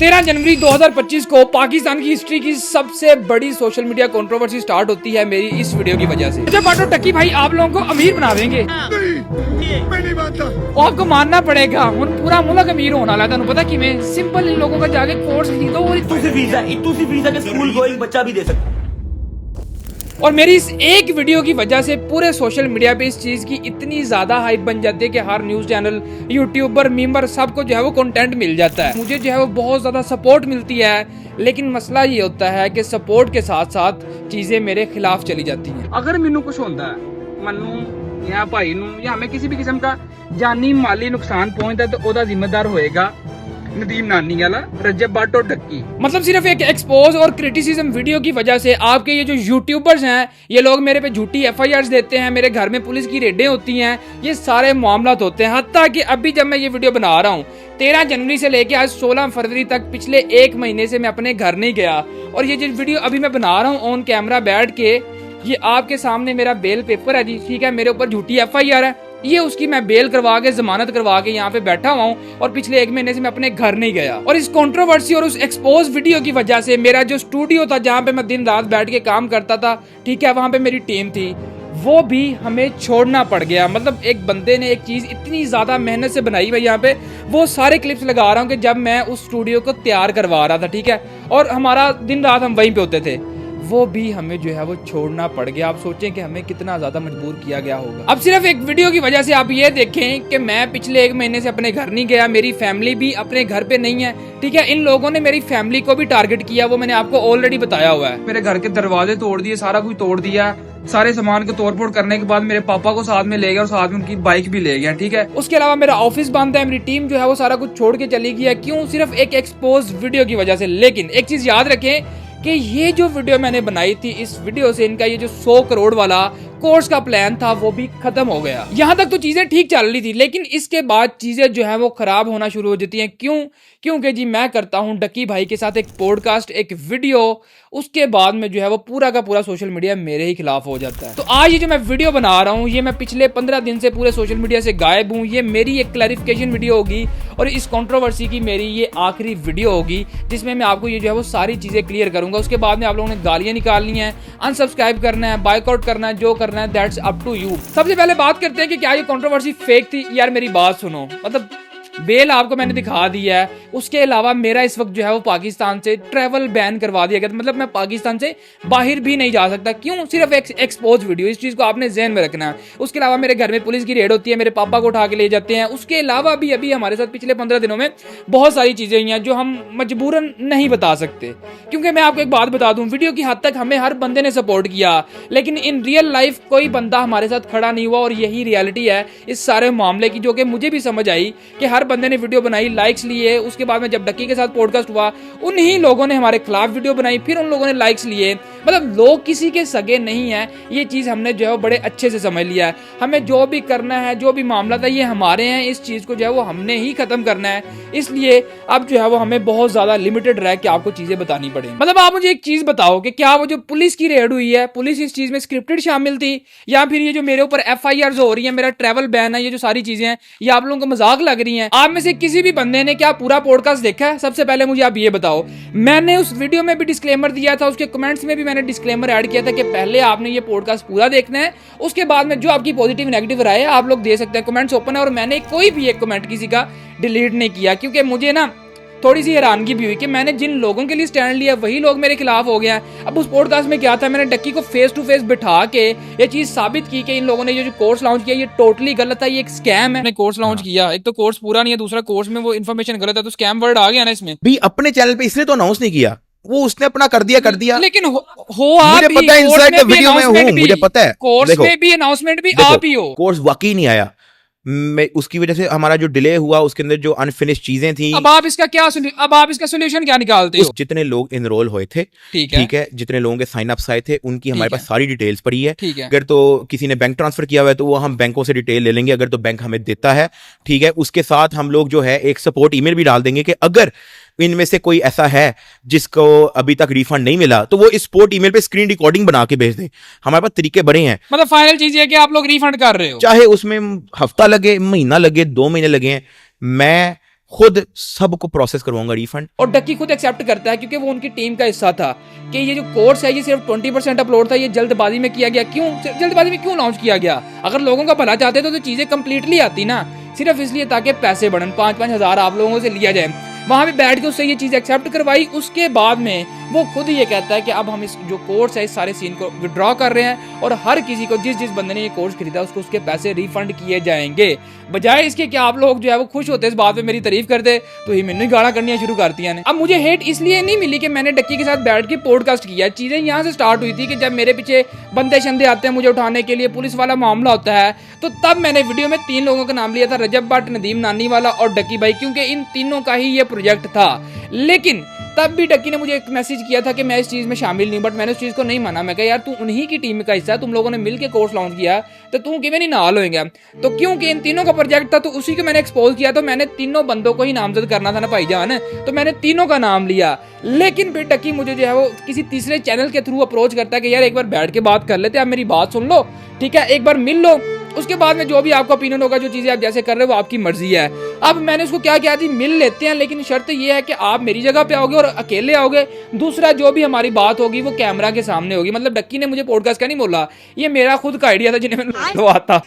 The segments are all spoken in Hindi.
13 जनवरी 2025 को पाकिस्तान की हिस्ट्री की सबसे बड़ी सोशल मीडिया कंट्रोवर्सी स्टार्ट होती है मेरी इस वीडियो की वजह से। जब बाटो टक्की भाई आप लोगों को अमीर बना देंगे, मैं नहीं मानता। आपको मानना पड़ेगा। और पूरा मुल्क अमीर होना वाला है, पता कि मैं सिंपल इन लोगों का जाके कोर्स खरीदो और इतू सी वीजा के स्कूल गोइंग बच्चा भी दे सकता। और मेरी इस एक वीडियो की वजह से पूरे सोशल मीडिया पे इस चीज की इतनी ज्यादा हाइप बन जाती है कि हर न्यूज चैनल, यूट्यूबर, मीमर सबको जो है वो कंटेंट मिल जाता है। मुझे जो है वो बहुत ज्यादा सपोर्ट मिलती है, लेकिन मसला ये होता है कि सपोर्ट के साथ साथ चीजें मेरे खिलाफ चली जाती हैं। अगर मैनू कुछ होता है, मन्नू या भाई नू या हमें किसी भी किस्म का जानी माली नुकसान पहुंचता है तो ओदा जिम्मेदार होएगा नदीम नानी वाला रजब बाटो टक्की। मतलब सिर्फ एक एक्सपोज और क्रिटिसिज्म वीडियो की वजह से आपके ये जो यूट्यूबर्स हैं, ये लोग मेरे पे झूठी FIRs देते हैं, मेरे घर में पुलिस की रेडें होती हैं, ये सारे मामलात होते हैं। हत्ता कि अभी जब मैं ये वीडियो बना रहा हूँ 13 जनवरी से लेके आज 16 फरवरी तक पिछले एक महीने से मैं अपने घर नहीं गया। और ये जो वीडियो अभी मैं बना रहा हूँ ऑन कैमरा बैठ के, ये आपके सामने मेरा बेल पेपर है जी, ठीक है। मेरे ऊपर झूठी FIR है, ये उसकी मैं बेल करवा के जमानत करवा के यहाँ पे बैठा हुआ हूँ और पिछले एक महीने से मैं अपने घर नहीं गया। और इस कंट्रोवर्सी और उस एक्सपोज वीडियो की वजह से मेरा जो स्टूडियो था जहाँ पे मैं दिन रात बैठ के काम करता था, ठीक है, वहाँ पे मेरी टीम थी, वो भी हमें छोड़ना पड़ गया। मतलब एक बंदे ने एक चीज इतनी ज्यादा मेहनत से बनाई हुई, यहाँ पे वो सारे क्लिप्स लगा रहा हूँ कि जब मैं उस स्टूडियो को तैयार करवा रहा था, ठीक है, और हमारा दिन रात हम वहीं पे होते थे, वो भी हमें जो है वो छोड़ना पड़ गया। आप सोचें कि हमें कितना ज्यादा मजबूर किया गया होगा। अब सिर्फ एक वीडियो की वजह से आप ये देखें कि मैं पिछले एक महीने से अपने घर नहीं गया, मेरी फैमिली भी अपने घर पे नहीं है, ठीक है। इन लोगों ने मेरी फैमिली को भी टारगेट किया, वो मैंने आपको ऑलरेडी बताया हुआ है। मेरे घर के दरवाजे तोड़ दिए, सारा कुछ तोड़ दिया, सारे सामान को तोड़ फोड़ करने के बाद मेरे पापा को साथ में ले गया और साथ में उनकी बाइक भी ले गया, ठीक है। उसके अलावा मेरा ऑफिस बंद है, मेरी टीम जो है वो सारा कुछ छोड़ के चली गई है। क्यों? सिर्फ एक एक्सपोज वीडियो की वजह से। लेकिन एक चीज याद रखें कि ये जो वीडियो मैंने बनाई थी, इस वीडियो से इनका ये जो 100 करोड़ वाला कोर्स का प्लान था वो भी खत्म हो गया। यहाँ तक तो चीजें ठीक चल रही थी, लेकिन इसके बाद चीजें जो है वो खराब होना शुरू हो जाती हैं। क्यों? क्योंकि जी मैं करता हूँ डक्की भाई के साथ एक पॉडकास्ट, एक वीडियो, उसके बाद में जो है वो पूरा का पूरा सोशल मीडिया मेरे ही खिलाफ हो जाता है। तो आज ये जो मैं वीडियो बना रहा हूँ, ये मैं पिछले 15 दिन से पूरे सोशल मीडिया से गायब हूँ। ये मेरी एक क्लैरिफिकेशन वीडियो होगी और इस कंट्रोवर्सी की मेरी ये आखिरी वीडियो होगी जिसमें मैं आपको ये जो है वो सारी चीजें क्लियर करूंगा। उसके बाद में आप लोगों ने गालियां निकालनी है, अनसब्सक्राइब करना है, बाइकआउट करना है, जो करना है दैट्स अप टू यू। सबसे पहले बात करते हैं कि क्या ये कंट्रोवर्सी फेक थी। यार मेरी बात सुनो, मतलब बेल आपको मैंने दिखा दी है, उसके अलावा मेरा इस वक्त जो है वो पाकिस्तान से ट्रैवल बैन करवा दिया गया। मतलब मैं पाकिस्तान से बाहर भी नहीं जा सकता। क्यों? सिर्फ एक एक्सपोज वीडियो, इस चीज को आपने ज़हन में रखना है। उसके अलावा मेरे घर में पुलिस की रेड होती है, मेरे पापा को उठा के ले जाते हैं। उसके अलावा भी अभी हमारे साथ पिछले 15 दिनों में बहुत सारी चीजें हुई हैं जो हम मजबूरन नहीं बता सकते। क्योंकि मैं आपको एक बात बता दूं, वीडियो की हद तक हमें हर बंदे ने सपोर्ट किया, लेकिन इन रियल लाइफ कोई बंदा हमारे साथ खड़ा नहीं हुआ। और यही रियलिटी है इस सारे मामले की, जो कि मुझे भी समझ आई कि हर बंदे ने वीडियो बनाई, लाइक्स लिए। उसके बाद में जब डक्की के साथ पॉडकास्ट हुआ, उन्हीं लोगों ने हमारे खिलाफ वीडियो बनाई, फिर उन लोगों ने लाइक्स लिए। मतलब लोग किसी के सगे नहीं है, ये चीज हमने जो है बड़े अच्छे से समझ लिया है। हमें जो भी करना है, जो भी मामला था, ये हमारे हैं, इस चीज को जो है वो हमने ही खत्म करना है। इसलिए अब जो है वो हमें बहुत ज्यादा लिमिटेड रह के आपको चीजें बतानी पड़ेगी। मतलब आप मुझे एक चीज बताओ कि क्या वो जो पुलिस की रेड हुई है, पुलिस इस चीज में स्क्रिप्टेड शामिल थी, या फिर ये जो मेरे ऊपर FIRs हो रही है, मेरा ट्रैवल बैन है, ये जो सारी चीजें हैं, ये आप लोगों को मजाक लग रही हैं? आप में से किसी भी बंदे ने क्या पूरा पॉडकास्ट देखा है? सबसे पहले मुझे आप ये बताओ। मैंने उस वीडियो में भी डिस्क्लेमर दिया था, उसके कमेंट्स में भी मैंने डिस्क्लेमर ऐड किया था कि पहले आपने ये पॉडकास्ट पूरा देखना है, उसके बाद में जो आपकी पॉजिटिव नेगेटिव राय है आप लोग दे सकते हैं। कमेंट्स ओपन है और मैंने कोई भी एक कमेंट किसी का डिलीट नहीं किया, क्योंकि मुझे ना थोड़ी सी हैरानगी भी हुई कि मैंने जिन लोगों के लिए स्टैंड लिया वही लोग मेरे खिलाफ हो गए हैं। अब उस पॉडकास्ट में क्या था, मैंने डक्की को फेस टू फेस बिठा के ये चीज साबित की कि इन लोगों ने ये जो कोर्स लॉन्च किया ये टोटली गलत है, ये एक स्कैम है। कोर्स लॉन्च किया, एक तो कोर्स पूरा नहीं है, दूसरा कोर्स में वो इन्फॉर्मेशन गलत है, तो स्कैम वर्ड आ गया ना इसमें भी। अपने चैनल पे इसलिए तो अनाउंस नहीं किया, वो उसने अपना कर दिया। लेकिन हो आप मुझे पता है, इनसाइड द वीडियो में हूं, मुझे पता है। कोर्स में भी अनाउंसमेंट भी आप ही हो। कोर्स वाकई नहीं आया, मैं उसकी वजह से हमारा जो डिले हुआ, उसके अंदर जो अनफिनिश चीजें थी। अब आप इसका सोल्यूशन क्या निकालते हो? जितने लोग इनरोल हुए थे, ठीक है, जितने लोगों के साइन अप्स आए थे, उनकी हमारे पास सारी डिटेल्स पड़ी है। अगर तो किसी ने बैंक ट्रांसफर किया हुआ है तो वो हम बैंकों से डिटेल ले लेंगे, अगर तो बैंक हमें देता है, ठीक है। उसके साथ हम लोग जो है एक सपोर्ट ईमेल भी डाल देंगे कि अगर इनमें से कोई ऐसा है जिसको अभी तक रिफंड नहीं मिला तो वो इस सपोर्ट ईमेल पे स्क्रीन रिकॉर्डिंग बना के भेज दे। हमारे पास तरीके बड़े हैं। मतलब फाइनल चीज ये है कि आप लोग रिफंड कर रहे हो, चाहे उसमें हफ्ता लगे, महीना लगे, 2 महीने लगे, मैं खुद सबको प्रोसेस करवाऊंगा रिफंड। और डक्की खुद एक्सेप्ट करता है क्योंकि वो उनकी टीम का हिस्सा था कि ये जो कोर्स है ये सिर्फ 20% अपलोड था, ये जल्दबाजी में किया गया। क्यों जल्दबाजी में क्यों लॉन्च किया गया? अगर लोगों का भला चाहते तो चीजें कंप्लीटली आती ना, सिर्फ इसलिए ताकि पैसे बढ़न, 5-5 हज़ार आप लोगों से लिया जाए। वहां पे बैठ के उससे ये चीज एक्सेप्ट करवाई। उसके बाद में वो खुद ये कहता है कि अब हम इस जो कोर्स है इस सारे सीन को विड्रॉ कर रहे हैं और हर किसी को जिस बंदे ने ये कोर्स खरीदा उसको उसके पैसे रिफंड किए जाएंगे। बजाय इसके कि आप लोग जो है वो खुश होते इस बात पे मेरी तारीफ करते तो ही मैंने गाना करनी शुरू कर दिया। अब मुझे हेट इसलिए नहीं मिली कि मैंने डक्की के साथ बैठ के पॉडकास्ट किया। चीजें यहाँ से स्टार्ट हुई थी कि जब मेरे पीछे बंदे शंदे आते हैं मुझे उठाने के लिए, पुलिस वाला मामला होता है, तो तब मैंने वीडियो में 3 लोगों का नाम लिया था, रजब भट्ट, नदीम नानीवाला और डक्की भाई, क्योंकि इन तीनों का ही ये प्रोजेक्ट था। लेकिन तब भी डक्की ने मुझे एक मैसेज किया था कि मैं इस चीज में शामिल नहीं, बट मैंने उस चीज को नहीं माना। मैं कहा यार तू उन्हीं की टीम का हिस्सा है, तुम लोगों ने मिलकर कोर्स लॉन्च किया तो तू किਵੇਂ नहीं नाल होएगा। तो क्योंकि इन तीनों का प्रोजेक्ट था तो उसी को मैंने एक्सपोज किया, तो मैंने तीनों बंदों को ही नामजद करना था ना भाईजान, तो मैंने तीनों का नाम लिया। लेकिन फिर डक्की मुझे जो है वो किसी तीसरे चैनल के थ्रू अप्रोच करता है कि यार एक बार बैठ के बात कर लेते, आप मेरी बात सुन लो, ठीक है, एक बार मिल लो, उसके बाद में जो भी आपका ओपिनियन होगा, जो चीजें आप जैसे कर रहे हो वो आपकी मर्जी है। अब मैंने उसको क्या किया थी, मिल लेते हैं, लेकिन शर्त ये है कि आप मेरी जगह पे आओगे और अकेले आओगे। दूसरा जो भी हमारी बात होगी वो कैमरा के सामने होगी। मतलब डक्की ने मुझे पॉडकास्ट का नहीं बोला, ये मेरा खुद का आइडिया था जिन्हें मैंने लो आता।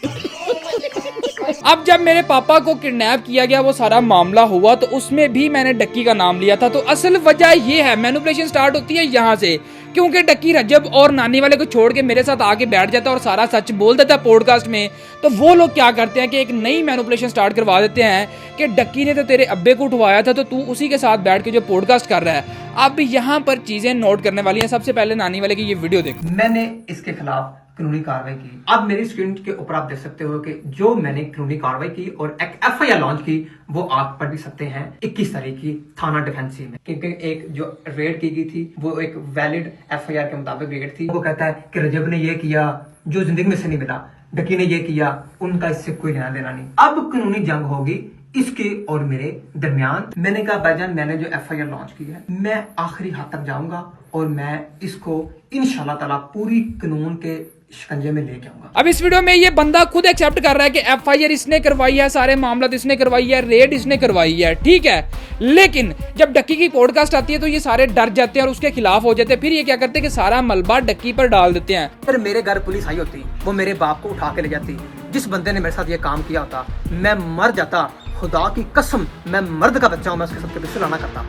अब जब मेरे पापा को किडनैप किया गया वो सारा मामला हुआ तो उसमें भी मैंने डक्की का नाम लिया था। तो असल वजह ये है, मैनिपुलेशन स्टार्ट होती है यहाँ से, क्योंकि डक्की रजब और नानी वाले को छोड़ के मेरे साथ आके बैठ जाता है और सारा सच बोल देता है पॉडकास्ट में। तो वो लोग क्या करते हैं कि एक नई मैनिपुलेशन स्टार्ट करवा देते हैं कि डक्की ने तो तेरे अब्बे को उठवाया था तो तू उसी के साथ बैठ के जो पॉडकास्ट कर रहा है। अब यहाँ पर चीजें नोट करने वाली हैं। सबसे पहले नानी वाले की ये वीडियो देखो। मैंने इसके खिलाफ कानूनी कार्रवाई की। अब मेरी स्क्रीन के ऊपर आप देख सकते हो कि जो मैंने कानूनी कार्रवाई की और एक एफआईआर लॉन्च की वो आप पढ़ भी सकते हैं 21 तारीख की थाना डिफेंसी में, क्योंकि एक जो रेड की गई थी वो एक वैलिड एफआईआर के मुताबिक रेड थी। वो कहता है कि रजब ने ये किया जो जिंदगी में से नहीं मिला, डक्की ने ये किया, उनका इससे कोई लेना देना नहीं। अब कानूनी जंग होगी इसके और मेरे दरमियान। मैंने कहा भाईजान मैंने जो एफआईआर लॉन्च की है मैं आखिरी हद तक जाऊंगा और मैं इसको इंशाल्लाह ताला पूरी कानून के शिकंजे में लेके आऊंगा। अब इस वीडियो में ये बंदा खुद एक्सेप्ट कर रहा है कि एफआईआर इसने करवाई है, सारे मामला इसने करवाई है, रेड इसने करवाई है, ठीक है। लेकिन जब डक्की की पॉडकास्ट आती है तो ये सारे डर जाते हैं और उसके खिलाफ हो जाते हैं। फिर ये क्या करते हैं कि सारा मलबा डक्की पर डाल देते हैं। फिर मेरे घर पुलिस आई होती, वो मेरे बाप को उठा के ले जाती। जिस बंदे ने मेरे साथ ये काम किया होता मैं मर जाता, खुदा की कसम मैं मर्द का बच्चा हूं, मैं उसके सबके पीछे लाना करता।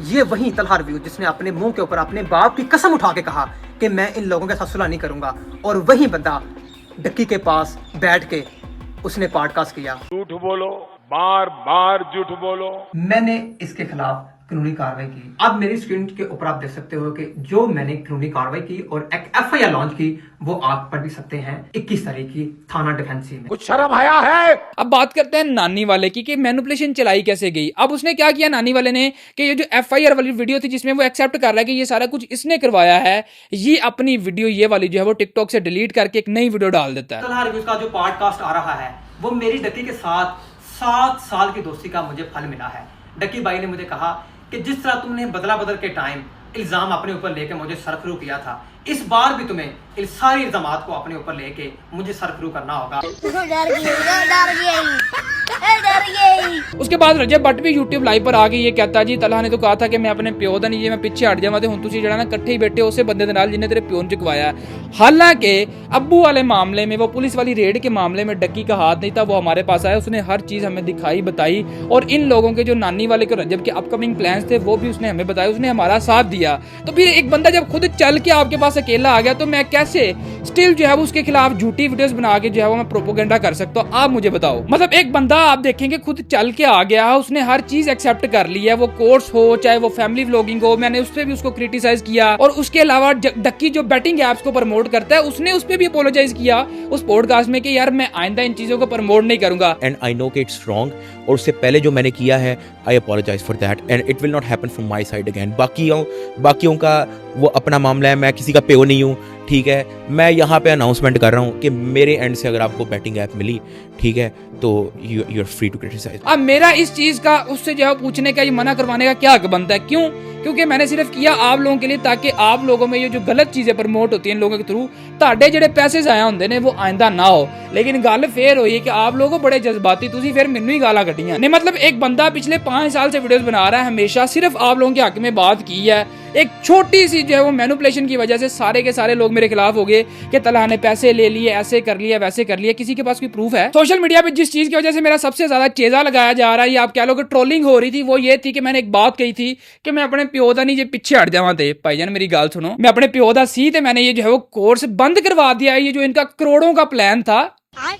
ये वही तलहा रिव्यू जिसने अपने मुंह के ऊपर अपने बाप की कसम उठा के कहा कि मैं इन लोगों के साथ सुलह नहीं करूंगा, और वही बंदा डक्की के पास बैठ के उसने पॉडकास्ट किया। झूठ बोलो, बार बार झूठ बोलो। मैंने इसके खिलाफ कानूनी कार्रवाई की। अब मेरी स्क्रीन के ऊपर आप देख सकते हो कि जो मैंने कानूनी कार्रवाई की और एक एफआईआर लॉन्च की वो आप पढ़ भी सकते हैं 21 तारीख की थाना डिफेंसी में। कुछ शर्म आया है? अब बात करते हैं नानी वाले की कि मैनिपुलेशन चलाई कैसे गई। अब उसने क्या किया नानी वाले ने कि ये जो एफआईआर वाली वीडियो थी जिसमें वो एक्सेप्ट कर रहा है कि ये सारा कुछ इसने करवाया है, ये अपनी वीडियो ये वाली जो है वो टिकटॉक से डिलीट करके एक नई वीडियो डाल देता है। तलहा रिव्यूज का जो पॉडकास्ट आ रहा है वो मेरी डक्की के साथ 7 साल की दोस्ती का मुझे फल मिला है। डक्की भाई ने मुझे कहा कि जिस तरह तुमने बदला बदल के टाइम इल्जाम अपने ऊपर लेके मुझे सरखरू किया था, इस बार भी तुम्हें इन सारी इल्जामात को अपने ऊपर लेके मुझे सरखरू करना होगा। उसके बाद रजब भट्ट भी यूट्यूब लाइव पर आके ये कहता जी तलहा ने तो कहा था कि मैं अपने प्यो दा नहीं, ये मैं पिछे हट जावां ते हुण तुसीं जेड़ा ना इकट्ठे ही बैठे उसे बंदे दे नाल जिन्ने तेरे प्यो ने चुकवाया। हालांकि अब्बू वाले मामले में, वो पुलिस वाली रेड के मामले में डक्की का हाथ नहीं था, वो हमारे पास आया, उसने हर चीज हमें दिखाई बताई और इन लोगों के जो नानी वाले के रजब के अपकमिंग प्लान्स थे वो भी उसने हमें बताया, उसने हमारा साथ दिया। तो फिर एक बंदा जब खुद चल के आपके पास अकेला आ गया तो मैं कैसे स्टिल जो है वो उसके खिलाफ झूठी वीडियोस बना के जो है वो मैं प्रोपोगेंडा कर सकता हूँ? आप मुझे बताओ। मतलब एक बंदा आप देखेंगे खुद चल के आ गया, उसने हर चीज एक्सेप्ट कर ली है, वो कोर्स हो चाहे वो फैमिली व्लॉगिंग हो, मैंने उस पर भी उसको क्रिटिसाइज किया। और उसके अलावा डक्की जो बैटिंग एप्स को प्रमोट करता है उसने उस पर भी अपोलोजाइज किया उस पॉडकास्ट में कि यार मैं आइंदा इन चीजों को प्रमोट नहीं करूंगा। एंड आई नो कि इट्स रॉन्ग, और उससे पहले जो मैंने किया है I apologise for that and it will not happen from my side again. बाकियों का वो अपना मामला है, मैं किसी का पेओ नहीं हूँ, ठीक है। मैं यहाँ पे अनाउंसमेंट कर रहा हूँ कि मेरे एंड से अगर आपको बैटिंग ऐप मिली, ठीक है, तो you are free to criticise. अब मेरा इस चीज का उससे जो है पूछने का, ये मना करवाने का क्या हक बनता है? क्यों? क्योंकि मैंने सिर्फ किया आप लोगों के लिए, ताकि आप लोगों में ये जो गलत चीजें प्रमोट होती हैं इन लोगों के थ्रू, ਤੁਹਾਡੇ ਜਿਹੜੇ ਪੈਸੇ ਆਇਆ ਹੁੰਦੇ ਨੇ वो आइंदा ना हो। लेकिन गल फिर हुई कि आप लोगों बड़े जज्बाती, तुसी फिर मैनू ही गाला कटियां ने। मतलब एक बंदा पिछले 5 साल से वीडियोस बना रहा है, हमेशा सिर्फ आप लोगों के हक में बात की है। एक छोटी सी जो है वो मैनिपुलेशन की वजह से सारे के सारे लोग मेरे खिलाफ हो गए कि तलहा ने पैसे ले लिए, ऐसे कर लिया, वैसे कर लिया। किसी के पास कोई प्रूफ है? सोशल मीडिया पे जिस चीज की वजह से मेरा सबसे ज्यादा चेजा लगाया जा रहा है, या आप कह लो कि ट्रोलिंग हो रही थी, वो ये थी कि मैंने एक बात कही थी कि मैं अपने प्यो दा नहीं जे पीछे हट जावा। थे भाईजान मेरी गल सुनो, मैं अपने प्यो दा सी ते मैंने ये जो है वो कोर्स बंद करवा दिया। ये जो इनका करोड़ों का प्लान था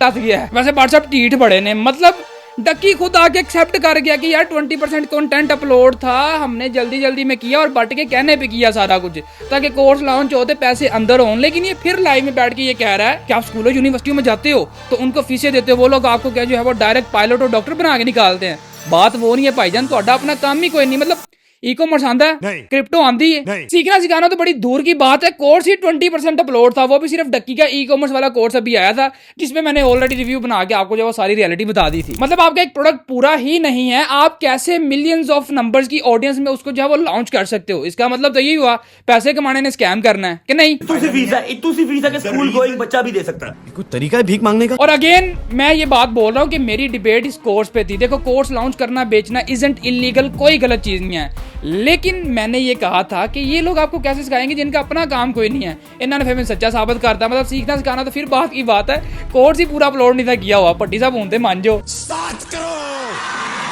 टस गया है। वैसे व्हाट्सएप टीठ बड़े ने, मतलब डक्की खुद आके एक्सेप्ट कर गया कि यार 20% कंटेंट अपलोड था, हमने जल्दी जल्दी में किया और बट के कहने पे किया सारा कुछ, ताकि कोर्स लॉन्च होते पैसे अंदर हों। लेकिन ये फिर लाइव में बैठ के ये कह रहा है कि आप स्कूलों यूनिवर्सिटियों में जाते हो तो उनको फीसें देते हो, वो लोग आपको क्या जो है वो डायरेक्ट पायलट और डॉक्टर बना के निकालते हैं। बात वो नहीं है भाईजान, ਤੁਹਾਡਾ अपना काम ही कोई नहीं। मतलब ई कॉमर्स आंदा है, क्रिप्टो आंदी है, सीखना सिखाना तो बड़ी दूर की बात है। कोर्स ही 20% अपलोड था, वो भी सिर्फ डक्की का ई कॉमर्स वाला कोर्स अभी आया था, जिसमें मैंने ऑलरेडी रिव्यू बना के आपको जो वो सारी रियलिटी बता दी थी। मतलब आपका एक प्रोडक्ट पूरा ही नहीं है, आप कैसे मिलियंस ऑफ नंबर्स की ऑडियंस में उसको जो है वो लॉन्च कर सकते हो। इसका मतलब तो यही हुआ पैसे कमाने ने स्कैम करना है कि नहीं। इतनी वीजा के स्कूल गोइंग बच्चा भी दे सकता है। कोई तरीका है भीख मांगने का? और अगेन मैं ये बात बोल रहा हूँ कि मेरी डिबेट इस कोर्स पे थी। देखो कोर्स लॉन्च करना, बेचना इजंट इलीगल, कोई गलत चीज नहीं है। लेकिन मैंने ये कहा था कि ये लोग आपको कैसे सिखाएंगे जिनका अपना काम कोई नहीं है। इन्होंने फिर मैं सच्चा साबित करता, मतलब सीखना सिखाना तो फिर बात की बात है, कोर्स ही पूरा अपलोड नहीं था किया हुआ। पट्टी साहब होते मान जो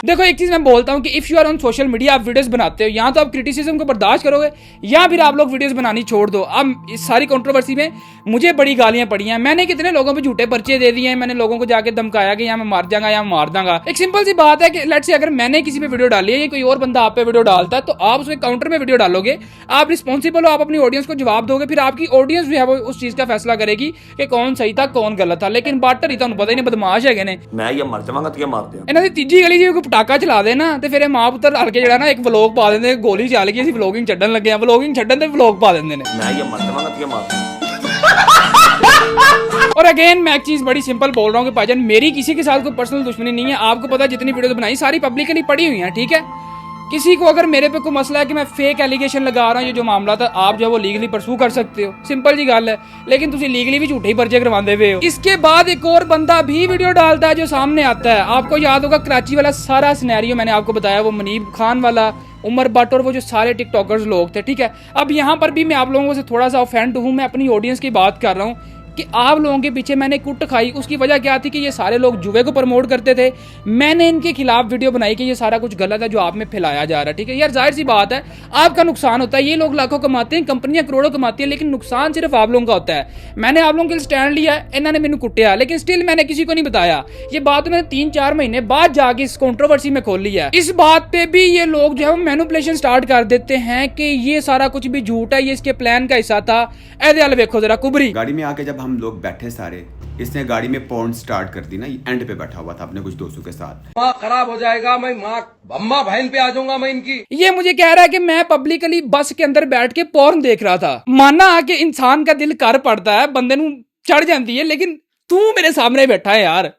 देखो एक चीज मैं बोलता हूं कि if you are on social media, आप वीडियोस बनाते हो, या तो आप क्रिटिसिज्म को बर्दाश्त करोगे या फिर आप लोग वीडियोस बनानी छोड़ दो। अब इस सारी कंट्रोवर्सी में मुझे बड़ी गालियां पड़ी हैं, मैंने कितने लोगों पे झूठे पर्चे दे दिए हैं, मैंने लोगों को जाके धमकाया कि यहाँ मैं मार जाऊंगा या मार दूंगा। एक सिंपल सी बात है कि लेट्स से अगर मैंने किसी पे वीडियो डाली है या कोई और बंदा आप पे वीडियो डालता है, तो आप उसके काउंटर में वीडियो डालोगे, आप रिस्पॉन्सिबल हो, आप अपनी ऑडियंस को जवाब दोगे, फिर आपकी ऑडियंस जो है वो उस चीज का फैसला करेगी कि कौन सही था कौन गलत था। लेकिन बाटर ही तो पता ही नहीं, बदमाश है ने, मैं ये मर जाऊंगा तो ये मार दिया। इन्होंने तीजी गली जी कोई पटाखा चला देना ਤੇ ਫਿਰ ਮਾਂ ਪੁੱਤਰ ਹਲ ਕੇ ਜਿਹੜਾ ਨਾ ਇੱਕ ਵਲੌਗ ਪਾ ਦਿੰਦੇ, ਗੋਲੀ ਚੱਲ ਗਈ ਅਸੀਂ ਵਲੌਗਿੰਗ ਛੱਡਣ ਲੱਗੇ ਆ, ਵਲੌਗਿੰਗ ਛੱਡਣ ਤੇ ਵਲੌਗ ਪਾ ਦਿੰਦੇ ਨੇ। मैं ये मर जाऊंगा तो ये मार दिया। और अगेन मैं एक चीज बड़ी सिंपल बोल रहा हूँ कि भाईजान मेरी किसी के साथ कोई पर्सनल दुश्मनी नहीं है। आपको पता जितनी वीडियो बनाई सारी पब्लिकली पड़ी हुई है, ठीक है। किसी को अगर मेरे पे कोई मसला है कि मैं फेक एलिगेशन लगा रहा हूँ, ये जो मामला था, आप जो है वो लीगली परसू कर सकते हो, सिंपल जी गल है। लेकिन तुम लीगली भी झूठे ही पर्चे करवाते हुए हो। इसके बाद एक और बंदा भी वीडियो डालता है जो सामने आता है, आपको याद होगा कराची वाला सारा सिनेरियो मैंने आपको बताया, वो मुनीब खान वाला, उमर भट्ट और वो जो सारे टिकटॉकर्स लोग थे, ठीक है। अब यहाँ पर भी मैं आप लोगों से थोड़ा सा ऑफेंड हूँ, मैं अपनी ऑडियंस की बात कर रहा हूँ कि आप लोगों के पीछे मैंने कुट खाई। उसकी वजह क्या थी कि ये सारे लोग जुए को प्रमोट करते थे, मैंने इनके खिलाफ वीडियो बनाई कि ये सारा कुछ गलत है जो आप में फैलाया जा रहा है, ठीक है। यार जाहिर सी बात है आपका नुकसान होता है, ये लोग लाखों कमाते हैं, कंपनियां करोड़ों कमाती हैं, लेकिन नुकसान सिर्फ आप लोगों का होता है। मैंने आप लोगों के लिए स्टैंड लिया, इन्होंने मैंने कुटिया, लेकिन स्टिल मैंने किसी को नहीं बताया। ये बात मैंने 3-4 महीने बाद जाके इस कंट्रोवर्सी में खोल लिया। इस बात पे भी ये लोग जो है मैनिपुलेशन स्टार्ट कर देते हैं कि ये सारा कुछ भी झूठ है, ये इसके प्लान का हिस्सा था। ऐसे हाल देखो जरा कुबरी गाड़ी में आके जब हम लोग बैठे सारे, इसने गाड़ी में पोर्न स्टार्ट कर दी ना, एंड पे बैठा हुआ था अपने कुछ दोस्तों के साथ। माँ खराब हो जाएगा, मैं माँ अम्मा बहन पे आ जाऊंगा मैं इनकी। ये मुझे कह रहा है कि मैं पब्लिकली बस के अंदर बैठ के पोर्न देख रहा था। माना कि इंसान का दिल कर पड़ता है, बंदे नू चढ़ जाती है, लेकिन तू मेरे सामने बैठा है यार,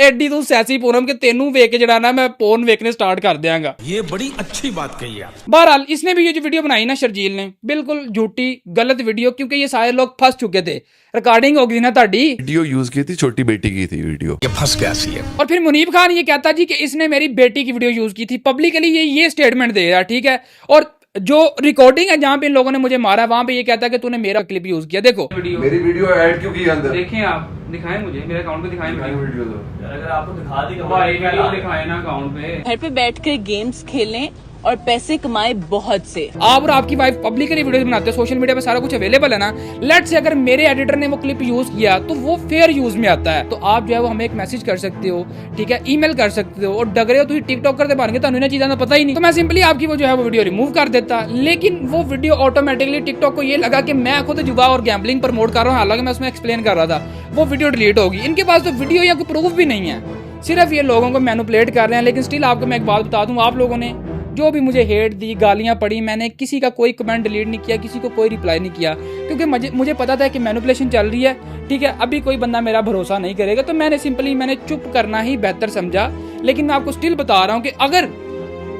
एडी तू सैसी पूनम के तेनू वेख के जड़ा ना मैं पोर्न वेखने स्टार्ट कर देंगा। ये बड़ी अच्छी बात कही आप। बहरहाल इसने भी ये जो वीडियो बनाई ना शर्जील ने, बिल्कुल झूठी गलत वीडियो, क्योंकि ये सारे लोग फंस चुके थे। रिकॉर्डिंग होगी ना ताड़ी, वीडियो यूज की थी, छोटी बेटी की थी वीडियो। ये फंस गया सी है। और फिर मुनीब खान ये कहता जी कि इसने मेरी बेटी की वीडियो यूज की थी, पब्लिकली ये स्टेटमेंट दे रहा, ठीक है। और जो रिकॉर्डिंग है जहां पे इन लोगों ने मुझे मारा, वहां पे ये कहता है कि तूने मेरा क्लिप यूज किया। देखो मेरी वीडियो ऐड क्यों की अंदर? देखें आप, दिखाएं मुझे मेरे अकाउंट पे, दिखाएं वीडियो दो। अगर आपको दिखा दी वीडियो दिखाएं ना अकाउंट पे। घर पे बैठकर गेम्स खेलें और पैसे कमाए बहुत से। आप और आपकी वाइफ पब्लिकली वीडियोस बनाते हो, सोशल मीडिया पे सारा कुछ अवेलेबल है ना। लेट्स से अगर मेरे एडिटर ने वो क्लिप यूज किया तो वो फेयर यूज में आता है, तो आप जो है वो हमें एक मैसेज कर सकते हो, ठीक है, ईमेल कर सकते हो। और डगरे हो तो टिकटॉक करते बन गए, तो इन्हें चीज़ों का पता ही नहीं, तो मैं सिंपली आपकी वो जो है वो वीडियो रिमूव कर देता। लेकिन वो वीडियो ऑटोमेटिकली टिकटॉक को ये लगा कि मैं खुद जुआ और गैम्बलिंग प्रमोट कर रहा हूँ, हालांकि मैं उसमें एक्सप्लेन कर रहा था, वो वीडियो डिलीट होगी। इनके पास तो वीडियो या कोई प्रूफ भी नहीं है, सिर्फ ये लोगों को मैनिपुलेट कर रहे हैं। लेकिन स्टिल आपको मैं एक बात बता दूं, आप लोगों ने जो भी मुझे हेट दी, गालियां पड़ी, मैंने किसी का कोई कमेंट डिलीट नहीं किया, किसी को कोई रिप्लाई नहीं किया, क्योंकि मुझे पता था कि मैनिपुलेशन चल रही है, ठीक है। अभी कोई बंदा मेरा भरोसा नहीं करेगा, तो मैंने चुप करना ही बेहतर समझा। लेकिन मैं आपको स्टिल बता रहा हूं कि अगर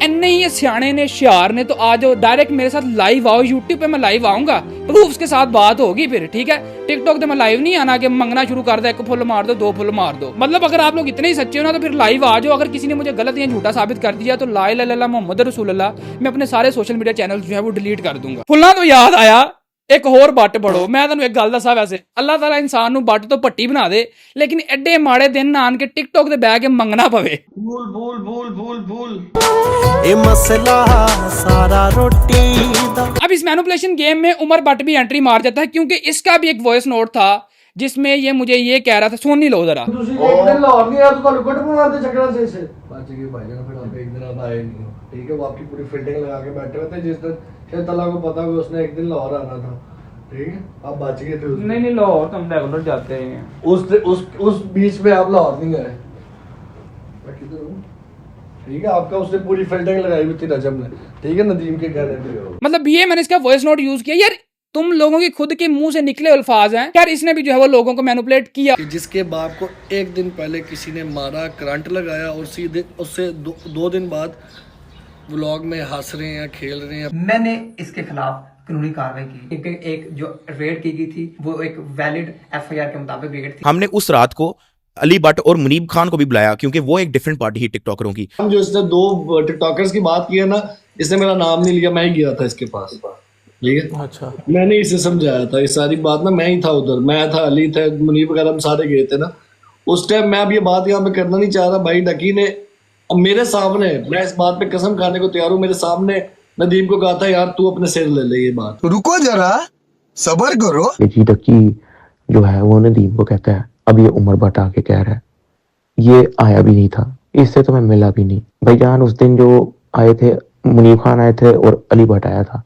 इन्ने ही ये सियाने ने शियार ने तो आज डायरेक्ट मेरे साथ लाइव आओ, यूट्यूब पे मैं लाइव आऊंगा, प्रूफ्स के साथ बात होगी फिर, ठीक है। टिकटॉक पे मैं लाइव नहीं आना कि मंगना शुरू कर दो, 1 फुल मार दो 2 फुल मार दो। मतलब अगर आप लोग इतने ही सच्चे हो ना तो फिर लाइव आ जाओ। अगर किसी ने मुझे गलत या झूठा साबित कर दिया तो ला इलाहा इल्लल्लाह मोहम्मद रसूलुल्लाह, मैं अपने सारे सोशल मीडिया चैनल जो है वो डिलीट कर दूंगा। फुल्ला तो याद आया, एक होर बट पढ़ो। मैं तुहानू एक गल दसा, वैसे अल्लाह ताला इंसान नू बट तो पट्टी बना दे, लेकिन एडे माड़े दिन ना आन के टिकटॉक ते बैठ के मंगना पवे। भूल भूल भूल भूल भूल ए मसला सारा रोटी दा। अब इस मैनिपुलेशन गेम में उमर बट भी एंट्री मार जाता है, क्योंकि इसका भी एक वॉइस नोट था जिसमें ये मुझे ये कह रहा था, सुन नहीं लो जरा। ठीक है, वो आपकी पूरी फील्डिंग लगा के बैठे हुए थे। जिस दिन शायद अल्लाह को पता कि उसने एक दिन लाहौर आना था, ठीक है, आप बच गए थे। नहीं लाहौर तो हम रेगुलर जाते हैं। उस बीच में आप लाहौर नहीं गए, ठीक है। आपका उसने पूरी फील्डिंग लगाई हुई थी रजब ने, ठीक है, नदीम के कहने पे। मतलब ये मैंने इसका वॉइस नोट यूज किया। यार तुम लोगों की खुद के मुंह से निकले अल्फाज हैं। यार इसने भी जो है वो लोगों को मैनिपुलेट किया। जिसके बाप को एक दिन पहले किसी ने मारा, करंट लगाया, और सीधे उससे 2 दिन बाद व्लॉग में हंस रहे हैं, खेल रहे हैं। मैंने इसके खिलाफ कानूनी कार्रवाई की, क्योंकि एक जो रेड की गई थी वो एक वैलिड एफआईआर के मुताबिक रेड थी। हमने उस रात को अली भट्ट और मुनीब खान को भी बुलाया, क्योंकि वो एक डिफरेंट पार्टी ही टिकटॉकरों की। हम जो इसने 2 टिकटॉकर्स की बात की है ना, इसने मेरा नाम नहीं लिया, मैं ही गया था इसके पास, ठीक है। अच्छा, मैंने इसे समझाया था ये सारी बात ना, मैं ही था उधर, मैं था, अली था, मुनीब वगैरह, हम सारे गए थे ना उस टाइम। मैं अब ये बात यहाँ पे करना नहीं चाह रहा। भाई डकी ने अब मेरे सामने, मैं इस बात पे कसम खाने को तैयार हूँ, मेरे सामने नदीम को कहा था यार तू अपने सिर ले ले ये बात। रुको जरा, सबर करो। जी डकी जो है वो नदीम को कहता है, अब ये उमर भट्ट आके कह रहा है, ये आया भी नहीं था, इससे तो मैं मिला भी नहीं। भाईजान उस दिन जो आए थे, मुनीब खान आए थे और अली भट्ट आया था,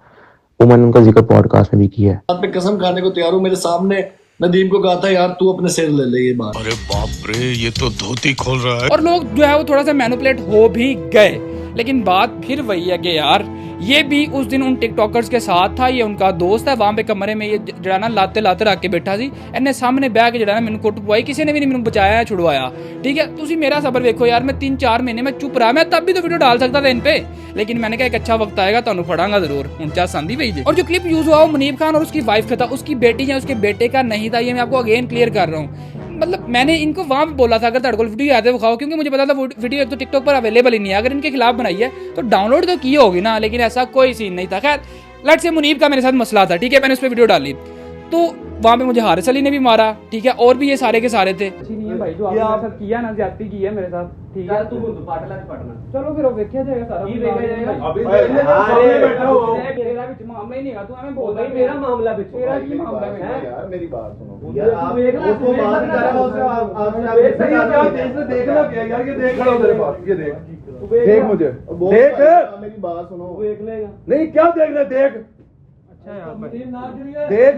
उमर उनका जिक्र पॉडकास्ट में भी किया है। बात पे कसम खाने को तैयार हूँ, मेरे सामने नदीम को कहा था यार तू अपने सिर ले ले ये बात। अरे बाप रे, ये तो धोती खोल रहा है। और लोग जो है वो थोड़ा सा मैनिपुलेट हो भी गए, लेकिन बात फिर वही है कि यार ये भी उस दिन उन टिकटॉकर्स के साथ था, ये उनका दोस्त है। वहां पे कमरे में ये जड़ा ना लाते रख के बैठा सी, इन्हें सामने बैठ के जड़ा ना मैनू कुट पवाई, किसी ने भी नहीं मैनू बचाया छुड़वाया, ठीक है। तुसी मेरा सबर देखो यार, मैं 3-4 महीने में चुप रहा, मैं तब भी तो वीडियो डाल सकता था इन पे, लेकिन मैंने कहा एक अच्छा वक्त आएगा तो फड़ांगा जरूर। उनचास सांदी वही। और जो क्लिप यूज हुआ वो मुनीब खान और उसकी वाइफ का था, उसकी बेटी या उसके बेटे का नहीं था। ये मैं आपको अगेन क्लियर कर रहा हूँ। मतलब मैंने इनको वहां पे बोला था अगर तेरे को वीडियो आते दिखाओ, क्योंकि मुझे पता था वो वीडियो एक तो टिकटॉक पर अवेलेबल ही नहीं है। अगर इनके खिलाफ बनाई है तो डाउनलोड तो की होगी ना, लेकिन ऐसा कोई सीन नहीं था। खैर लेट्स से मुनीब का मेरे साथ मसला था, ठीक है, मैंने उस पर वीडियो डाली तो वहां पे मुझे हारिस अली ने भी मारा, ठीक है, और भी ये सारे के सारे थे। भाई जो आपने मेरे साथ किया ना, ज्यादती की है मेरे साथ, ठीक है। तू पाटला पढ़ना, चलो फिर वो देखा जाएगा सारा, ये देखा जाएगा। अभी सामने बैठा हो, तेरा भी मामला ही नहीं है, तू हमें बोल भाई मेरा मामला भी, तेरा की मामला है यार। मेरी बात सुनो यार, आप उसको बात कर रहे हो, आपसे देखना क्या यार, ये देख लो मेरे पास, ये देख मुझे देख, मेरी बात सुनो, देख लेगा नहीं क्या देखना, देख अच्छा यार देख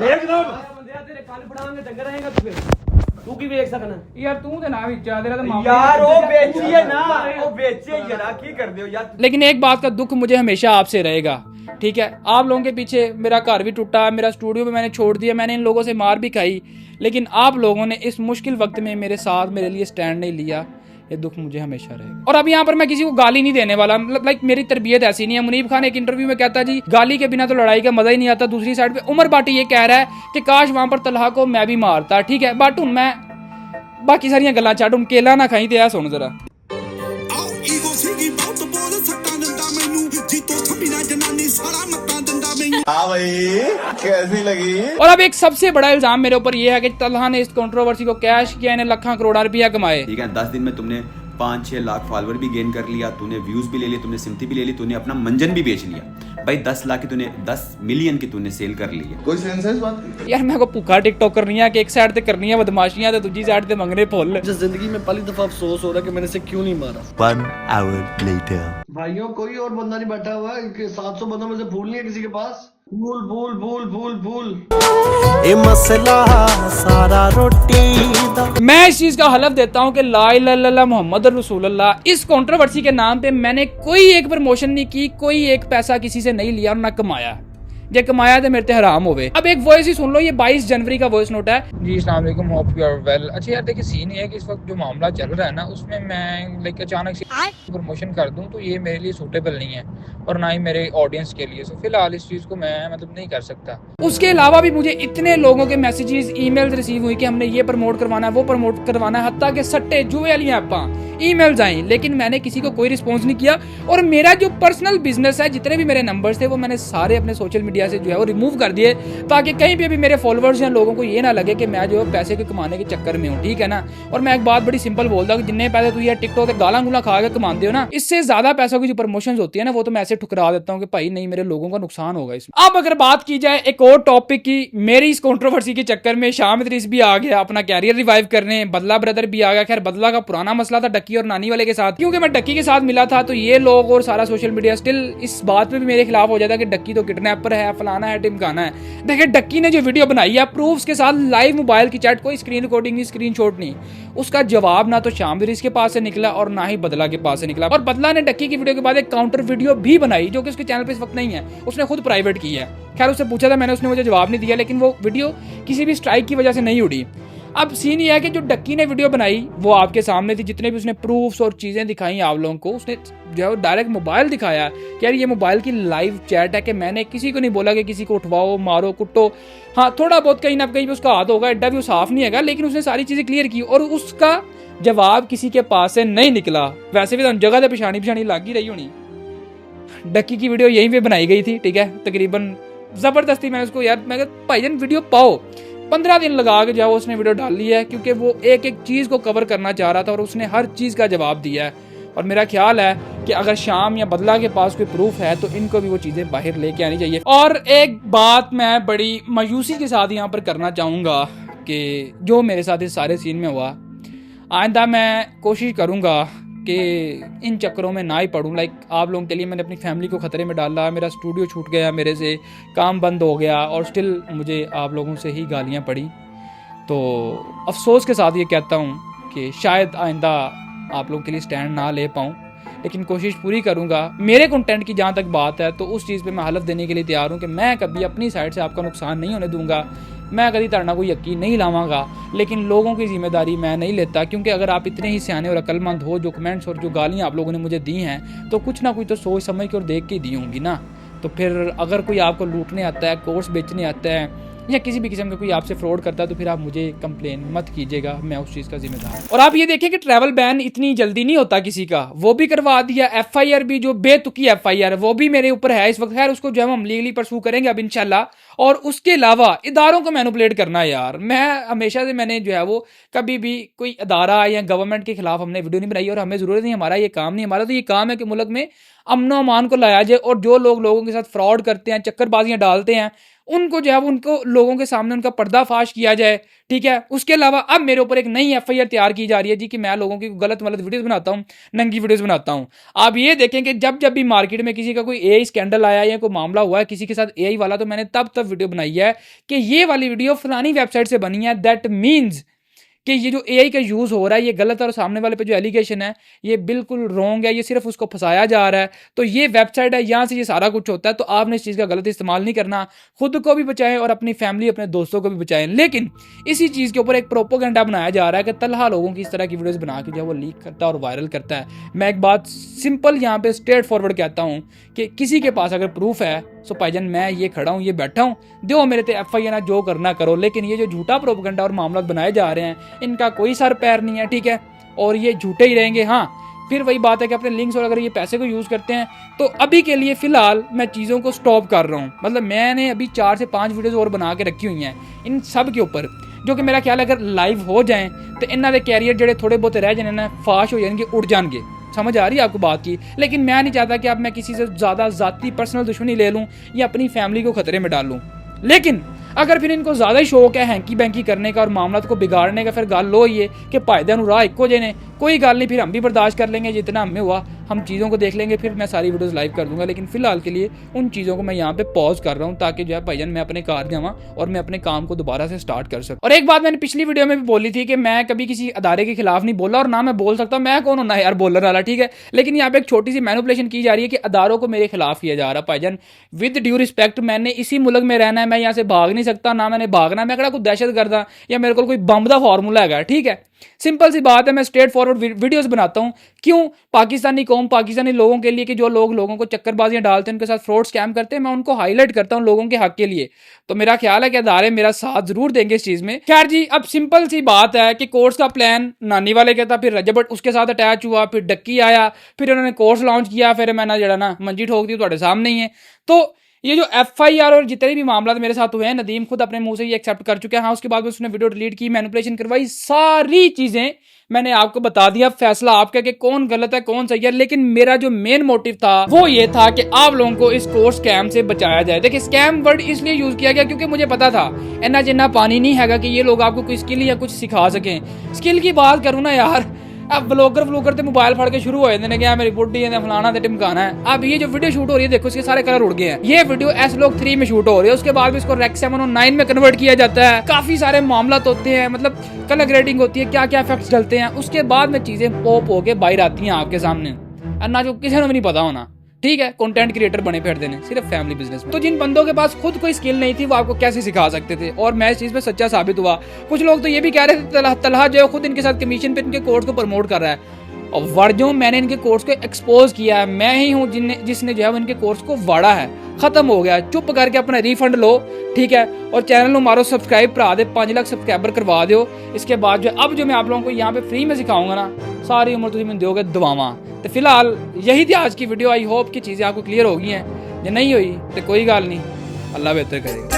देख ना तेरे कान पड़ांगे डंगर रहेगा तू, फिर तू की देख सकना यार, तू ते ना विच आ, तेरा तो मामला यार वो बेची है ना, वो बेचे यार, की कर दे यार। लेकिन एक बात का दुख मुझे हमेशा आपसे रहेगा, ठीक है। आप लोगों के पीछे मेरा घर भी टूटा, मेरा स्टूडियो भी मैंने छोड़ दिया, मैंने इन लोगों से मार भी खाई, लेकिन आप लोगों ने इस मुश्किल वक्त में मेरे साथ मेरे लिए स्टैंड नहीं लिया। ये दुख मुझे हमेशा रहेगा। और अब यहाँ पर मैं किसी को गाली नहीं देने वाला, मतलब लाइक मेरी तरबियत ऐसी नहीं है। मुनीब खान एक इंटरव्यू में कहता जी गाली के बिना तो लड़ाई का मजा ही नहीं आता। दूसरी साइड पे उमर भट्ट ये कह रहा है कि काश वहां पर तलहा को मैं भी मारता, ठीक है। बट हूं मैं बाकी सारियां गल्लां छड्ड, हूं केला ना खाई ते आ सुन जरा। कैसी लगी? और अब एक सबसे बड़ा इल्जाम मेरे ऊपर ये है कि तलहा ने इस कंट्रोवर्सी को कैश किया, इन्हें लाखों करोड़ रुपया कमाए, ठीक है। 10 दिन में तुमने 5-6 लाख फॉलोअर भी गेन कर लिया, तूने व्यूज भी ले लिए, तूने सिम्पथी भी ले ली, तूने अपना मंजन भी बेच लिया। भाई 10 लाख की तूने 10 मिलियन की तूने सेल कर ली है। कोई सेंस है इस बात? यार मैं को भूखा टिकटॉक करनी है कि एक साइड ते करनी है बदमाशियां ते दूसरी साइड ते मंगने फुल। मुझे जिंदगी में पहली दफा अफसोस हो रहा है कि मैंने इसे क्यों नहीं मारा। 1 hour later भाइयों कोई और बंदा नहीं बैठा हुआ है कि 700 बंदों में से फूल नहीं है किसी के पास। भूल भूल भूल भूल भूल ए मसला सारा रोटी दा। मैं इस चीज का हलफ देता हूँ कि ला इलाहा इल्लल्लाह मोहम्मद रसूलुल्लाह, इस कंट्रोवर्सी के नाम पे मैंने कोई एक प्रमोशन नहीं की, कोई एक पैसा किसी से नहीं लिया और ना कमाया। जे कमाया तो मेरे ते हराम होवे। अब एक वॉइस ही सुन लो, ये 22 जनवरी का वॉइस नोट है। जी अस्सलाम वालेकुम, होप यू आर वेल। अच्छा यार देखिए सीन ये है कि इस वक्त जो मामला चल रहा है ना, उसमें मैं लाइक अचानक से प्रमोशन कर दूं तो ये मेरे लिए सूटेबल नहीं है और ना ही मेरे ऑडियंस के लिए। सो फिलहाल इस चीज़ को मैं मतलब नहीं कर सकता। उसके अलावा भी मुझे इतने लोगों के मैसेजेस, ईमेल्स रिसीव हुई कि हमने ये प्रमोट करवाना है, वो प्रमोट करवाना है, हत्ता के सट्टे जुए वाली ऐपां ईमेल्स आई, लेकिन मैंने किसी को कोई रिस्पॉन्स नहीं किया। और मेरा जो पर्सनल बिजनेस है, जितने भी मेरे नंबर्स थे वो मैंने सारे अपने सोशल मीडिया से जो है वो रिमूव कर दिए, ताकि कहीं भी अभी मेरे फॉलोअर्स या लोगों को ये ना लगे कि मैं जो है पैसे के कमाने के चक्कर में हूँ, ठीक है ना। और मैं एक बात बड़ी सिंपल बोलता हूँ कि जितने पैसे तू यार टिकटॉक पे गाला गुला खा के कमाते हो ना, इससे ज्यादा पैसों की जो प्रमोशन होती है ना, वो तो मैं ऐसे ठुकरा देता हूँ कि भाई नहीं, मेरे लोगों का नुकसान होगा इसमें। अब अगर बात की जाए एक और टॉपिक की, मेरी इस कंट्रोवर्सी के चक्कर में शाम इद्रीस भी आ गया अपना कैरियर रिवाइव करने, बदला ब्रदर भी आ गया। खैर बदला का पुराना मसला था डक्की और नानी वाले के साथ, क्योंकि मैं डक्की के साथ मिला था तो ये लोग और सारा सोशल मीडिया स्टिल इस बात पे भी मेरे खिलाफ हो जाता कि डक्की तो किडनैपर है, फलाना है, टिमकाना है। देखिए डक्की ने जो वीडियो बनाई है प्रूफ्स के साथ, लाइव मोबाइल की चैट, कोई स्क्रीन रिकॉर्डिंग नहीं, स्क्रीनशॉट नहीं, उसका जवाब ना तो शाम इद्रीस के पास से निकला और ना ही बदला के पास से निकला। और बदला ने डक्की की वीडियो के बाद एक काउंटर वीडियो भी बनाई जो कि उसके चैनल पे इस वक्त नहीं है, उसने खुद प्राइवेट की है। खैर उससे पूछा था मैंने, उसने मुझे जवाब नहीं दिया, लेकिन वो वीडियो किसी भी स्ट्राइक की वजह से नहीं उड़ी। अब सीन ये है कि जो डक्की ने वीडियो बनाई वो आपके सामने थी, जितने भी उसने प्रूफ्स और चीज़ें दिखाई आप लोगों को, उसने जो है डायरेक्ट मोबाइल दिखाया कि यार ये मोबाइल की लाइव चैट है, कि मैंने किसी को नहीं बोला कि किसी को उठवाओ, मारो, कुटो। हाँ थोड़ा बहुत कहीं ना कहीं पे उसका हाथ होगा, एड्डा भी वो साफ नहीं है, लेकिन उसने सारी चीज़ें क्लियर की और उसका जवाब किसी के पास से नहीं निकला। वैसे भी तो जगह से पिछानी लग ही रही होनी। डक्की की वीडियो यहीं पे बनाई गई थी, ठीक है, तकरीबन ज़बरदस्ती मैंने उसको यार, मैं कहा भाईजान वीडियो पाओ, 15 दिन लगा के जाओ, उसने वीडियो डाल ली है क्योंकि वो एक एक चीज़ को कवर करना चाह रहा था और उसने हर चीज़ का जवाब दिया है। और मेरा ख्याल है कि अगर शाम या बदला के पास कोई प्रूफ है तो इनको भी वो चीज़ें बाहर लेके आनी चाहिए। और एक बात मैं बड़ी मायूसी के साथ यहाँ पर करना चाहूँगा कि जो मेरे साथ इस सारे सीन में हुआ, आइंदा मैं कोशिश करूँगा कि इन चक्करों में ना ही पढ़ूँ। लाइक आप लोगों के लिए मैंने अपनी फैमिली को ख़तरे में डाला, मेरा स्टूडियो छूट गया, मेरे से काम बंद हो गया और स्टिल मुझे आप लोगों से ही गालियाँ पड़ी। तो अफसोस के साथ ये कहता हूँ कि शायद आइंदा आप लोगों के लिए स्टैंड ना ले पाऊँ, लेकिन कोशिश पूरी करूँगा। मेरे कंटेंट की जहाँ तक बात है तो उस चीज़ पे मैं हलफ देने के लिए तैयार हूँ कि मैं कभी अपनी साइड से आपका नुकसान नहीं होने दूँगा, मैं कभी तरना कोई यकीन नहीं लावांगा, लेकिन लोगों की जिम्मेदारी मैं नहीं लेता। क्योंकि अगर आप इतने ही सियाने और अक्लमंद हो, जो कमेंट्स और जो गालियाँ आप लोगों ने मुझे दी हैं तो कुछ ना कुछ तो सोच समझ के और देख के दी होंगी ना। तो फिर अगर कोई आपको लूटने आता है, कोर्स बेचने आता है या किसी भी किस्म का कोई आपसे फ्रॉड करता है तो फिर आप मुझे कंप्लेन मत कीजिएगा, मैं उस चीज़ का जिम्मेदार। और आप ये देखें कि ट्रैवल बैन इतनी जल्दी नहीं होता किसी का, वो भी करवा दिया। FIR भी जो बेतुकी FIR है वो भी मेरे ऊपर है इस वक्त। खैर उसको जो है हम लीगली परसू करेंगे अब इंशाल्लाह। और उसके अलावा इदारों को मैनिपुलेट करना यार, मैं हमेशा से मैंने जो है वो कभी भी कोई अदारा या गवर्नमेंट के खिलाफ हमने वीडियो नहीं बनाई और हमें ज़रूरत नहीं, हमारा ये काम नहीं। हमारा तो ये काम है कि मुल्क में अमन अमान को लाया जाए और जो लोग लोगों के साथ फ्रॉड करते हैं, चक्करबाजियाँ डालते हैं, उनको जो है उनको लोगों के सामने उनका पर्दाफाश किया जाए, ठीक है। उसके अलावा अब मेरे ऊपर एक नई FIR तैयार की जा रही है जी कि मैं लोगों की गलत वीडियोस बनाता हूँ, नंगी वीडियोस बनाता हूँ। आप ये देखें कि जब भी मार्केट में किसी का कोई AI स्कैंडल आया या कोई मामला हुआ है किसी के साथ AI वाला, तो मैंने तब वीडियो बनाई है कि ये वाली वीडियो फलानी वेबसाइट से बनी है। दैट मीन्स कि ये जो AI का यूज़ हो रहा है ये गलत है और सामने वाले पे जो एलिगेशन है ये बिल्कुल रॉन्ग है, ये सिर्फ उसको फंसाया जा रहा है। तो ये वेबसाइट है, यहाँ से ये सारा कुछ होता है। तो आपने इस चीज़ का गलत इस्तेमाल नहीं करना, खुद को भी बचाएं और अपनी फैमिली, अपने दोस्तों को भी बचाएं। लेकिन इसी चीज़ के ऊपर एक प्रोपोगेंडा बनाया जा रहा है कि तलहा लोगों की इस तरह की वीडियोज़ बना के जो वो लीक करता है और वायरल करता है। मैं एक बात सिंपल यहाँ पे स्ट्रेट फॉरवर्ड कहता हूँ कि किसी के पास अगर प्रूफ है सो भाईजान मैं ये खड़ा हूँ, ये बैठा हूँ, दो मेरे ते FIR ना जो करना करो। लेकिन ये जो झूठा प्रोपेगेंडा और मामला बनाए जा रहे हैं इनका कोई सर पैर नहीं है, ठीक है, और ये झूठे ही रहेंगे। हाँ फिर वही बात है कि अपने लिंक्स और अगर ये पैसे को यूज़ करते हैं तो अभी के लिए फ़िलहाल मैं चीज़ों को स्टॉप कर रहा हूँ। मतलब मैंने अभी 4 से 5 वीडियोज़ और बना के रखी हुई हैं इन सब के ऊपर, जो कि मेरा ख्याल अगर लाइव हो जाएँ तो इन्हों के कैरियर जोड़े थोड़े बहुत रह जाने ना फाश हो जाएंगे, उड़ जाएंगे। समझ आ रही है आपको बात की। लेकिन मैं नहीं चाहता कि अब मैं किसी से ज़्यादा ज़ाती पर्सनल दुश्मनी ले लूँ या अपनी फैमिली को खतरे में डाल लूँ। लेकिन अगर फिर इनको ज़्यादा ही शौक है हैंकी बैंकी करने का और मामला को बिगाड़ने का, फिर गल लो ये कि फायदे राह इको जे ने, कोई गल नहीं, फिर हम भी बर्दाश्त कर लेंगे जितना हमें हुआ। हम चीज़ों को देख लेंगे, फिर मैं सारी वीडियोस लाइव कर दूंगा। लेकिन फिलहाल के लिए उन चीज़ों को मैं यहाँ पे पॉज कर रहा हूँ ताकि जो है भाईजान मैं अपने कार जावा और मैं अपने काम को दोबारा से स्टार्ट कर सकूँ। और एक बात मैंने पिछली वीडियो में भी बोली थी कि मैं कभी किसी अदारे के खिलाफ नहीं बोला और ना मैं बोल सकता, मैं कौन हूँ ना यार बोलर वाला, ठीक है। लेकिन यहाँ पे एक छोटी सी मैनिपुलेशन की जा रही है कि अदारों को मेरे खिलाफ किया जा रहा है। भाईजान विद ड्यू रिस्पेक्ट, मैंने इसी मुल्क में रहना है, मैं यहाँ से भाग नहीं सकता, ना मैंने भागना, मैं कोई दहशत गर्दा या मेरे को कोई बम का फार्मूला है, ठीक है। सिंपल सी बात है, मैं स्ट्रेट फॉरवर्ड वीडियोस बनाता हूं। क्यों? पाकिस्तानी कौम, पाकिस्तानी लोगों के लिए कि जो लोगों को चक्करबाजियां डालते हैं, उनके साथ फ्रॉड स्कैम करते हैं, मैं उनको हाईलाइट करता हूं लोगों के हक के लिए। तो मेरा ख्याल है कि अदारे मेरा साथ जरूर देंगे इस चीज में। खैर जी, अब सिंपल सी बात है कि कोर्स का प्लान नानी वाले का था, फिर रजब भट्ट उसके साथ अटैच हुआ, फिर डक्की आया, फिर उन्होंने कोर्स लॉन्च किया, फिर मैंने जड़ा ना मंजी ठोक दी, तुम्हारे सामने ही है। तो ये जो FIR और जितने भी मामला मेरे साथ हुए हैं, नदीम खुद अपने मुंह से ये एक्सेप्ट कर चुके हैं। हाँ, उसके बाद उसने वीडियो डिलीट की, मैनिपुलेशन करवाई, सारी चीजें मैंने आपको बता दिया। फैसला आपका कि कौन गलत है कौन सही है। लेकिन मेरा जो मेन मोटिव था वो ये था कि आप लोगों को इस कोर्स स्कैम से बचाया जाए। देखिए, स्कैम वर्ड इसलिए यूज किया गया क्योंकि मुझे पता था इन्ना जिन्ना पानी नहीं है कि ये लोग आपको कोई स्किल या कुछ सिखा सकें। स्किल की बात करूँ ना यार, अब ब्लॉगर तो मोबाइल फाड़ के शुरू हो जाते हैं कि मेरी बुड्ढी है, फलाना ते टिमकाना है। अब ये जो वीडियो शूट हो रही है, देखो इसके सारे कलर उड़ गए हैं। ये वीडियो S-Log 3 में शूट हो रही है, उसके बाद भी इसको Rec 7 और 9 में कन्वर्ट किया जाता है। काफी सारे मामला होते हैं, मतलब कलर ग्रेडिंग होती है, क्या क्या इफेक्ट्स डलते हैं, उसके बाद में चीजें पॉप होके बाहर आती हैं आपके सामने, और ना जो किसी ने भी नहीं पता होना, ठीक है। कंटेंट क्रिएटर बने फिरते हैं सिर्फ फैमिली बिजनेस में। तो जिन बंदों के पास खुद कोई स्किल नहीं थी वो आपको कैसे सिखा सकते थे, और मैं इस चीज पे सच्चा साबित हुआ। कुछ लोग तो ये भी कह रहे थे तलहा जो खुद इनके साथ कमीशन पे इनके कोर्स को प्रमोट कर रहा है, और वर्जों मैंने इनके कोर्स को एक्सपोज किया है, मैं ही हूँ जिसने जो है इनके कोर्स को वाड़ा है। खत्म हो गया, चुप करके अपना रिफंड लो, ठीक है। और चैनल को मारो सब्सक्राइब, करा दे 5 लाख सब्सक्राइबर करवा दो। इसके बाद जो अब जो मैं आप लोगों को यहाँ पे फ्री में सिखाऊंगा ना, सारी उम्र तुम दोगे दुआवां। तो फिलहाल यही थी आज की वीडियो। आई होप कि चीजें आपको क्लियर हो गई हैं। जो नहीं हुई तो कोई गल नहीं, अल्लाह बेहतर करेगा।